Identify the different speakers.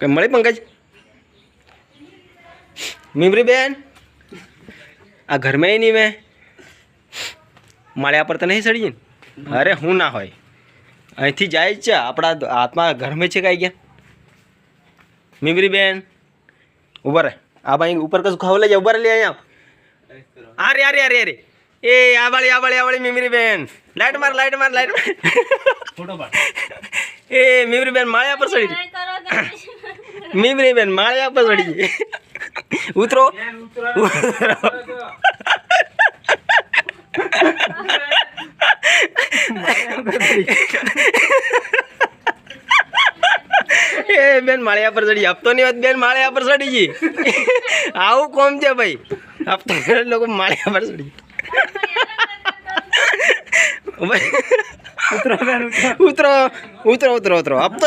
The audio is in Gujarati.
Speaker 1: કઈ મળી પંકજ? મીમરી બેન આ ઘરમાં નહીં મેં માળ્યા પર તો નહીં સડી ને? અરે હું ના હોય અહીંથી જાય જ છે આપણા હાથમાં ઘરમાં છે કાંઈ ગયા. મીમરી બેન ઉભા રહે. આ ભાઈ ઉપર કશું ખાવ લઈ જાય. ઉભા રહે લે અહીંયા. અરે અરે અરે અરે એ આવાળી મીમરી બેન લાઈટ માર ફોટો પાડ. એ મીમરી બેન માળ્યા પર સડી. મીમરી બેન માળ્યા પર સડી ગઈ. ઉતરો એ બેન માળિયા પર ચડી. હપ્તો ની વાત બેન માળિયા પર ચડી ગઈ. આવું કોમ છે ભાઈ. હપ્તો લોકો માળિયા પર ચડી. ઉતરો ઉતરો ઉતરો ઉતરો. હપ્તો